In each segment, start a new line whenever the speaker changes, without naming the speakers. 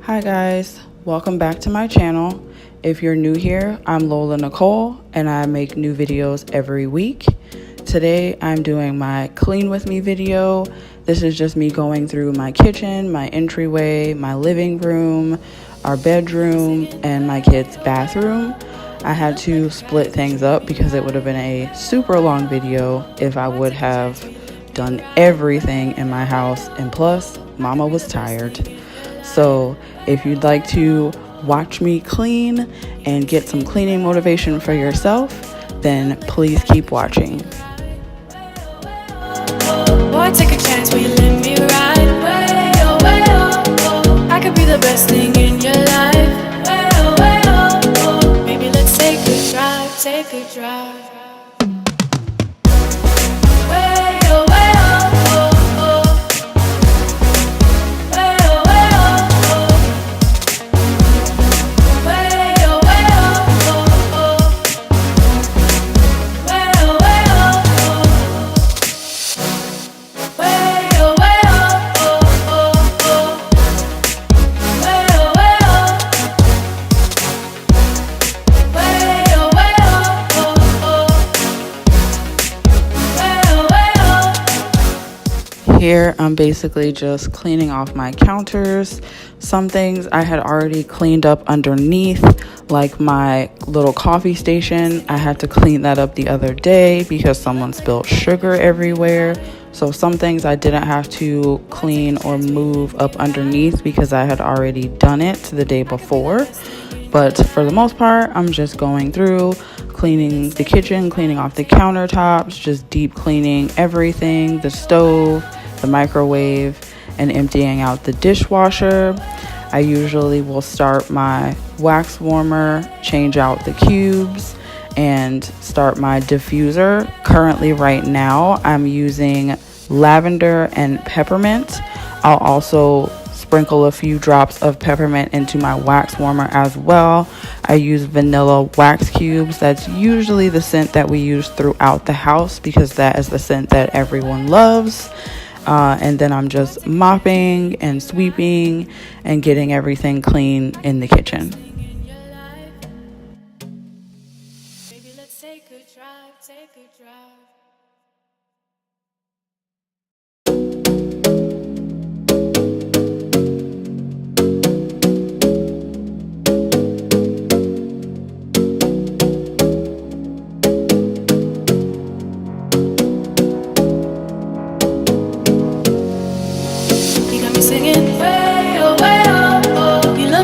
Hi guys, welcome back to my channel. If you're new here, I'm Lola Nicole and I make new videos every week. Today I'm doing my clean with me video. This is just me going through my kitchen, my entryway, my living room, our bedroom, and my kids' bathroom. I had to split things up because it would have been a super long video if I would have done everything in my house, and plus mama was tired. So if you'd like to watch me clean and get some cleaning motivation for yourself, then please keep watching.
Boy, take a chance, will you let me ride? Way, oh, way, oh, oh. I could be the best thing in your life. Way, oh, oh. Maybe let's take a drive, take a drive.
Here I'm basically just cleaning off my counters. Some things I had already cleaned up underneath, like my little coffee station. I had to clean that up the other day because someone spilled sugar everywhere. So some things I didn't have to clean or move up underneath because I had already done it the day before. But for the most part, I'm just going through, cleaning the kitchen, cleaning off the countertops, just deep cleaning everything, the stove, the microwave, and emptying out the dishwasher. I usually will start my wax warmer, change out the cubes, and start my diffuser. Currently right now I'm using lavender and peppermint. I'll also sprinkle a few drops of peppermint into my wax warmer as well. I use vanilla wax cubes. That's usually the scent that we use throughout the house because that is the scent that everyone loves. And then I'm just mopping and sweeping and getting everything clean in the kitchen.
Maybe let's take a drive, take a drive.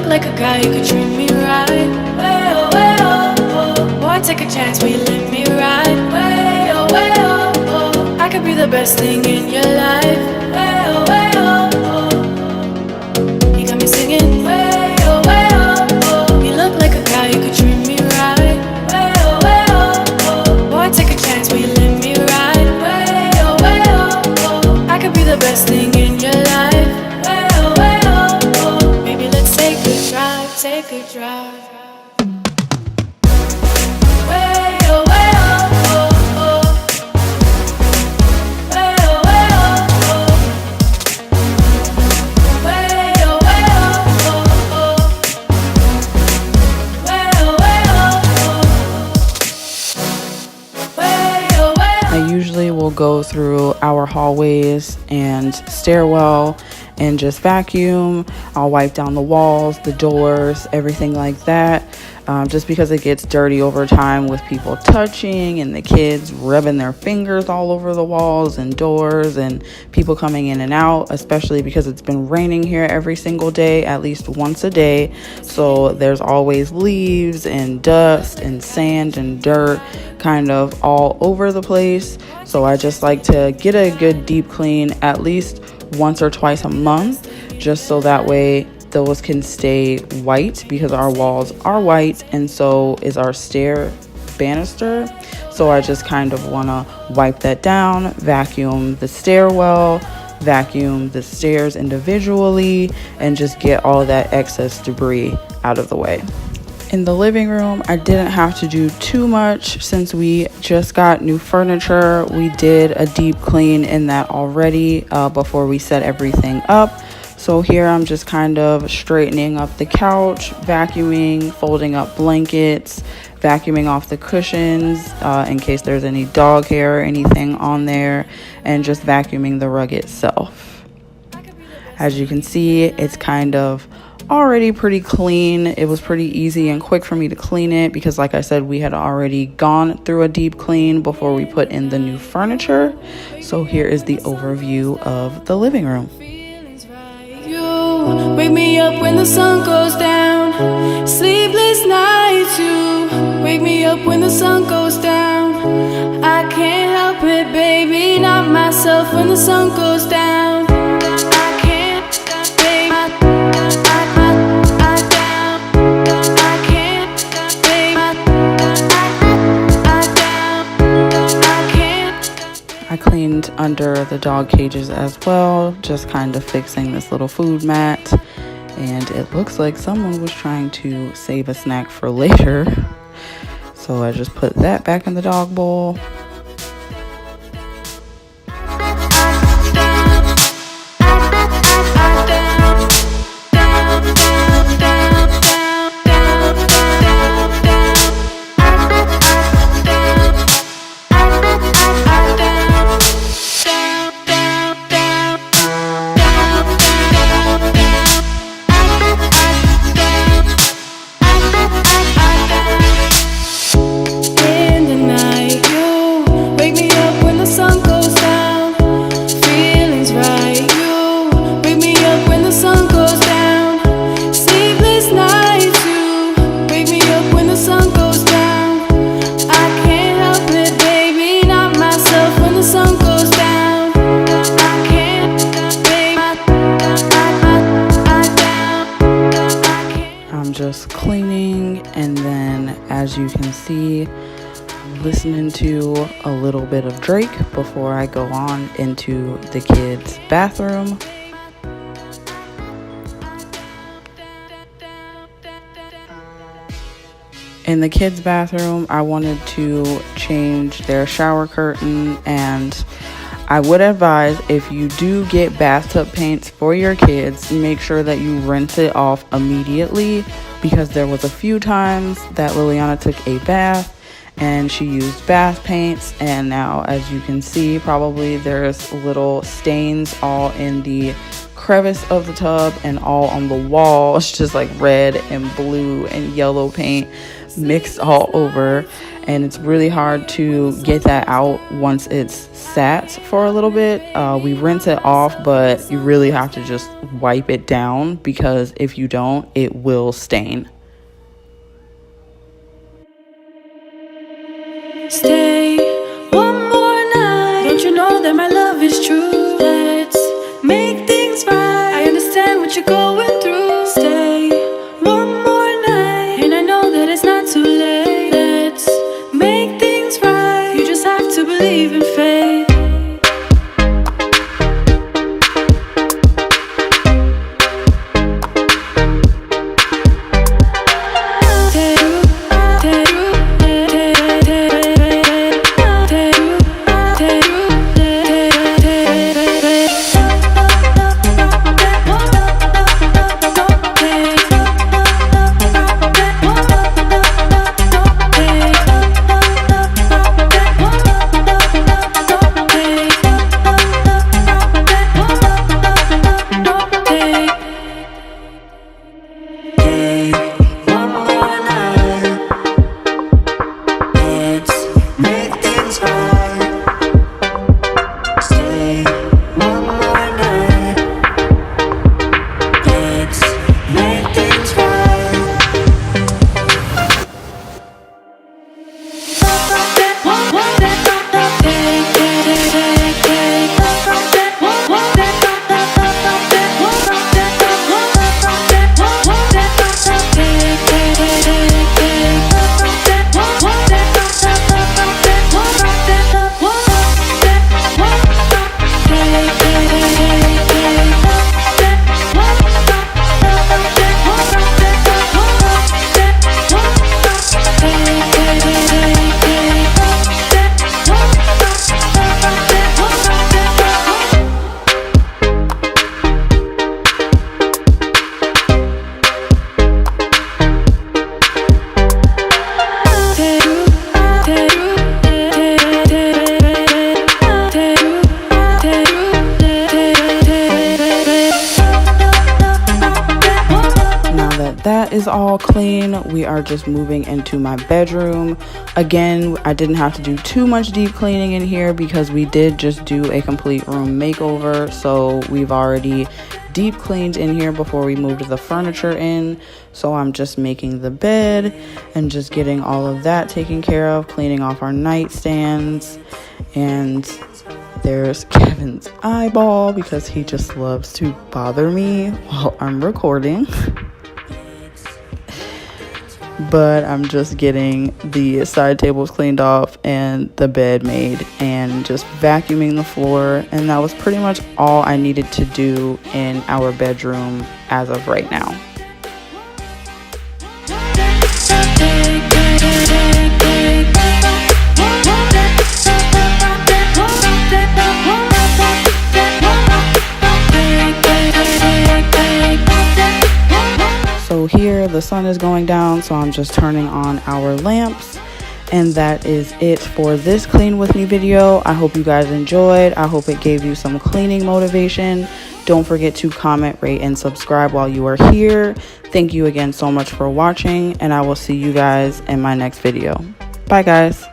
Like a guy, you could treat me right. Way, oh, boy, take a chance, will you let me ride? Way, oh, I could be the best thing in your life. Way, oh, you got me singing. Way, oh, you look like a guy, you could treat me right. Way, oh, boy, take a chance, will you let me ride? Way, oh, I could be the best thing in your life. Take a drive. Way, oh, way, oh, oh. Way, oh, way, oh, oh. Way, oh, way, oh, oh. Way, oh, way, oh, oh. Way, oh, way, oh.
I usually will go through our hallways and stairwell and just vacuum. I'll wipe down the walls, the doors, everything like that, just because it gets dirty over time with people touching and the kids rubbing their fingers all over the walls and doors and people coming in and out, especially because it's been raining here every single day, at least once a day. So there's always leaves and dust and sand and dirt kind of all over the place. So I just like to get a good deep clean at least once or twice a month, just so that way those can stay white, because our walls are white and so is our stair banister. So I just kind of want to wipe that down, vacuum the stairwell, vacuum the stairs individually, and just get all that excess debris out of the way. In the living room, I didn't have to do too much since we just got new furniture. We did a deep clean in that already before we set everything up. So here I'm just kind of straightening up the couch, vacuuming, folding up blankets, vacuuming off the cushions in case there's any dog hair or anything on there, and just vacuuming the rug itself. As you can see, it's kind of already pretty clean. It was pretty easy and quick for me to clean it because, like I said, we had already gone through a deep clean before we put in the new furniture. So here is the overview of the living room.
Wake me up when the sun goes down. Sleepless nights, you wake me up when the sun goes down. I can't help it, baby, not myself when the sun goes down. I can't, baby, I can't, baby,
I cleaned under the dog cages as well, just kind of fixing this little food mat. And it looks like someone was trying to save a snack for later. So I just put that back in the dog bowl. Just cleaning, and then as you can see, listening to a little bit of Drake before I go on into the kids' bathroom. In the kids' bathroom, I wanted to change their shower curtain, and I would advise, if you do get bathtub paints for your kids, make sure that you rinse it off immediately, because there was a few times that Liliana took a bath and she used bath paints, and now, as you can see, probably there's little stains all in the crevice of the tub and all on the wall. It's just like red and blue and yellow paint mixed all over, and it's really hard to get that out once it's sat for a little bit. We rinse it off, but you really have to just wipe it down, because if you don't, it will stain.
Stay one more night. Don't you know that my love is true? Let's make things right. I understand what you're going through. Stay one more night, and I know that it's not too late. Let's make things right. You just have to believe in fate.
that is all clean, we are just moving into my bedroom. Again, I didn't have to do too much deep cleaning in here because we did just do a complete room makeover. So we've already deep cleaned in here before we moved the furniture in. So I'm just making the bed and just getting all of that taken care of, cleaning off our nightstands. And there's Kevin's eyeball because he just loves to bother me while I'm recording. But I'm just getting the side tables cleaned off and the bed made and just vacuuming the floor. And that was pretty much all I needed to do in our bedroom as of right now. So here the sun is going down, so I'm just turning on our lamps, and that is it for this clean with me video. I hope you guys enjoyed. I hope it gave you some cleaning motivation. Don't forget to comment, rate, and subscribe while you are here. Thank you again so much for watching, and I will see you guys in my next video. Bye guys.